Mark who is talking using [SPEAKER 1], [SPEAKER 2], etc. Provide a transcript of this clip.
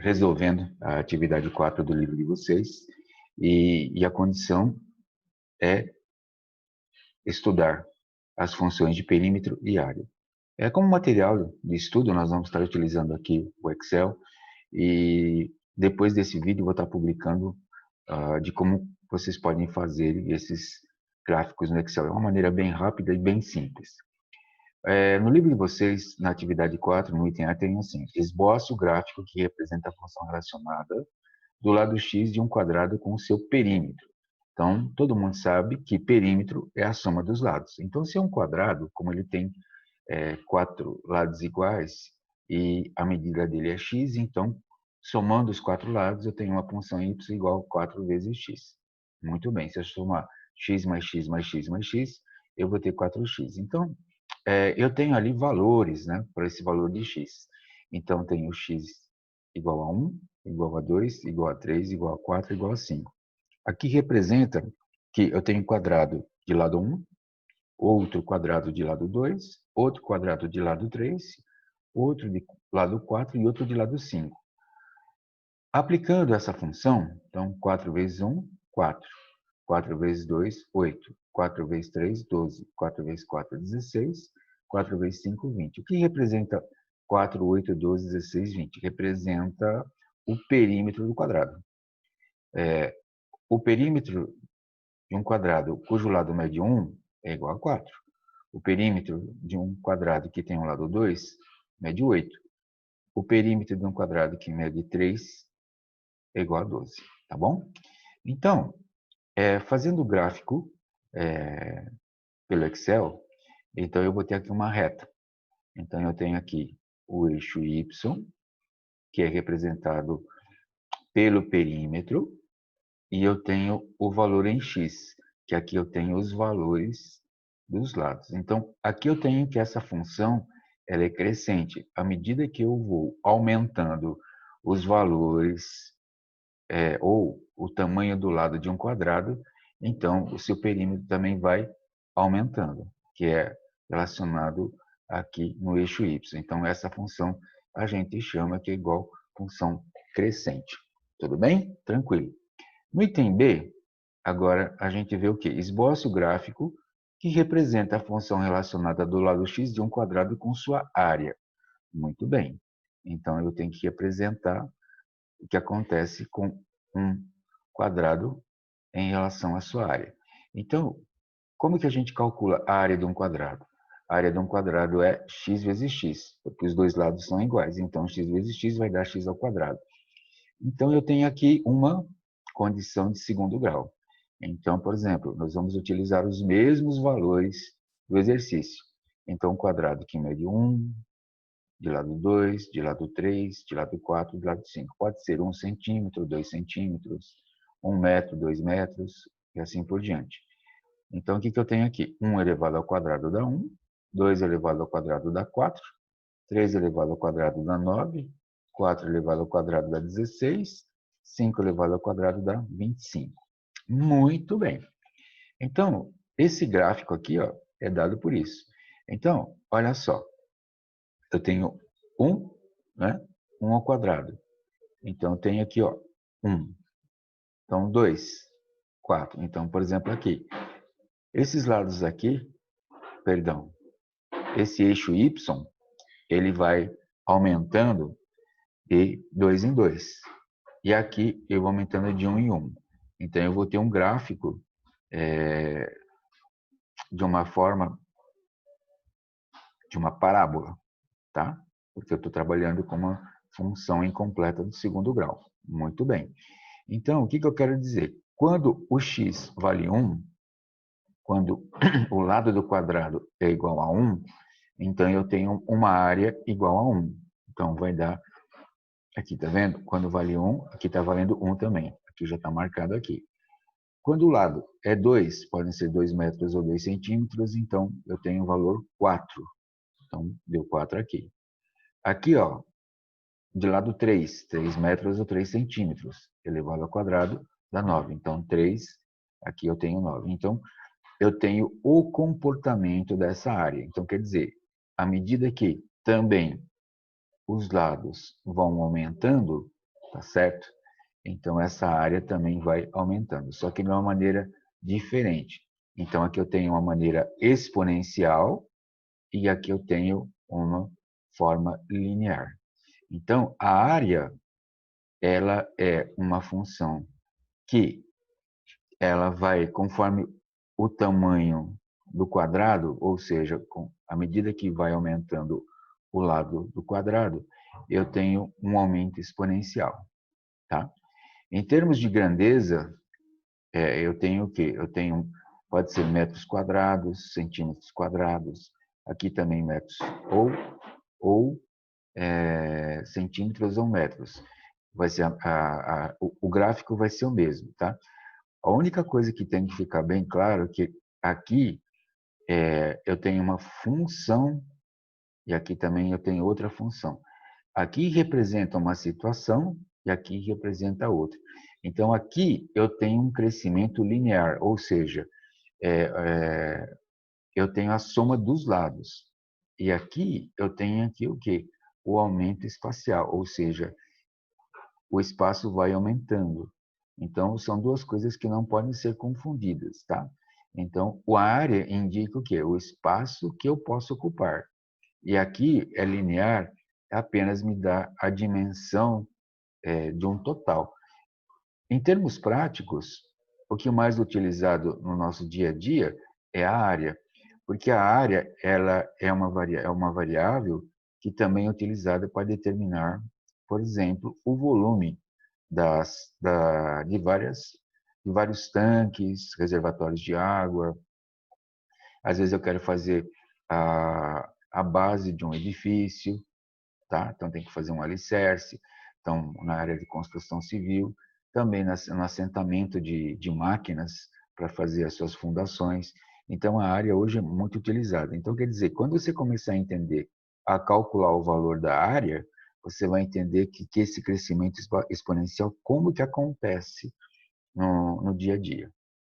[SPEAKER 1] resolvendo a atividade 4 do livro de vocês, e a condição é estudar as funções de perímetro e área. Como material de estudo, nós vamos estar utilizando aqui o Excel, e depois desse vídeo eu vou estar publicando de como vocês podem fazer esses gráficos no Excel. É uma maneira bem rápida e bem simples. No livro de vocês, na atividade 4, no item A, tem assim: esboce o gráfico que representa a função relacionada do lado x de um quadrado com o seu perímetro. Então, todo mundo sabe que perímetro é a soma dos lados. Então, se é um quadrado, como ele tem 4 lados iguais e a medida dele é x, então, somando os 4 lados, eu tenho uma função y igual a 4 vezes x. Muito bem, se eu somar x mais x mais x mais x, eu vou ter 4x. Então, eu tenho ali valores, né, para esse valor de x. Então, eu tenho x igual a 1, igual a 2, igual a 3, igual a 4, igual a 5. Aqui representa que eu tenho quadrado de lado 1, outro quadrado de lado 2, outro quadrado de lado 3, outro de lado 4 e outro de lado 5. Aplicando essa função, então 4 vezes 1, 4. 4 vezes 2, 8. 4 vezes 3, 12. 4 vezes 4, 16. 4 vezes 5, 20. O que representa 4, 8, 12, 16, 20? Representa o perímetro do quadrado. O perímetro de um quadrado cujo lado mede 1 é igual a 4. O perímetro de um quadrado que tem um lado 2 mede 8. O perímetro de um quadrado que mede 3 é igual a 12, tá bom? Então, fazendo o gráfico pelo Excel, então eu vou ter aqui uma reta. Então, eu tenho aqui o eixo Y, que é representado pelo perímetro, e eu tenho o valor em x, que aqui eu tenho os valores dos lados. Então, aqui eu tenho que essa função ela é crescente. À medida que eu vou aumentando os valores ou o tamanho do lado de um quadrado, então o seu perímetro também vai aumentando, que é relacionado aqui no eixo y. Então, essa função a gente chama que é igual função crescente. Tudo bem? Tranquilo. No item B, agora a gente vê o quê? Esboce o gráfico que representa a função relacionada do lado x de um quadrado com sua área. Muito bem. Então, eu tenho que representar o que acontece com um quadrado em relação à sua área. Então, como que a gente calcula a área de um quadrado? A área de um quadrado é x vezes x, porque os dois lados são iguais. Então, x vezes x vai dar x ao quadrado. Então, eu tenho aqui uma condição de segundo grau. Então, por exemplo, nós vamos utilizar os mesmos valores do exercício. Então, o quadrado que mede 1, de lado 2, de lado 3, de lado 4, de lado 5. Pode ser 1 centímetro, 2 centímetros, 1 metro, 2 metros, e assim por diante. Então, o que eu tenho aqui? 1 elevado ao quadrado dá 1, 2 elevado ao quadrado dá 4, 3 elevado ao quadrado dá 9, 4 elevado ao quadrado dá 16, 5 elevado ao quadrado dá 25. Muito bem. Então, esse gráfico aqui é dado por isso. Então, olha só. Eu tenho 1, né? 1 ao quadrado. Então, eu tenho aqui 1. Então, 2, 4. Então, por exemplo, aqui. Esses lados aqui, perdão, esse eixo Y, ele vai aumentando de 2 em 2. E aqui eu vou aumentando de 1 em 1. Então, eu vou ter um gráfico de uma forma de uma parábola, tá? Porque eu estou trabalhando com uma função incompleta do segundo grau. Muito bem. Então, o que eu quero dizer? Quando o x vale 1, quando o lado do quadrado é igual a 1, então eu tenho uma área igual a 1. Então, vai dar, aqui, tá vendo? Quando vale 1, aqui está valendo 1 também. Aqui já está marcado aqui. Quando o lado é 2, podem ser 2 metros ou 2 centímetros, então eu tenho o valor 4. Então, deu 4 aqui. Aqui, de lado 3, 3 metros ou 3 centímetros, elevado ao quadrado, dá 9. Então, 3, aqui eu tenho 9. Então, eu tenho o comportamento dessa área. Então, quer dizer, à medida que também os lados vão aumentando, tá certo? Então, essa área também vai aumentando, só que de uma maneira diferente. Então, aqui eu tenho uma maneira exponencial e aqui eu tenho uma forma linear. Então, a área, ela é uma função que ela vai, conforme o tamanho do quadrado, ou seja, à medida que vai aumentando o lado do quadrado, eu tenho um aumento exponencial, tá? Em termos de grandeza, eu tenho o quê? Eu tenho, pode ser metros quadrados, centímetros quadrados, aqui também metros, ou centímetros ou metros. Vai ser o gráfico vai ser o mesmo, tá? A única coisa que tem que ficar bem claro é que aqui eu tenho uma função e aqui também eu tenho outra função. Aqui representa uma situação e aqui representa outra. Então, aqui eu tenho um crescimento linear, ou seja, é, é, eu tenho a soma dos lados. E aqui eu tenho aqui o quê? O aumento espacial, ou seja, o espaço vai aumentando. Então, são duas coisas que não podem ser confundidas, tá? Então, a área indica o quê? O espaço que eu posso ocupar. E aqui é linear, apenas me dá a dimensão de um total. Em termos práticos, o que é mais utilizado no nosso dia a dia é a área, porque a área ela é uma variável que também é utilizada para determinar, por exemplo, o volume de vários tanques, reservatórios de água. Às vezes eu quero fazer a base de um edifício, tá? Então tem que fazer um alicerce. Então, na área de construção civil, também no assentamento de máquinas para fazer as suas fundações. Então, a área hoje é muito utilizada. Então, quer dizer, quando você começar a entender, a calcular o valor da área, você vai entender que esse crescimento exponencial, como que acontece no dia a dia.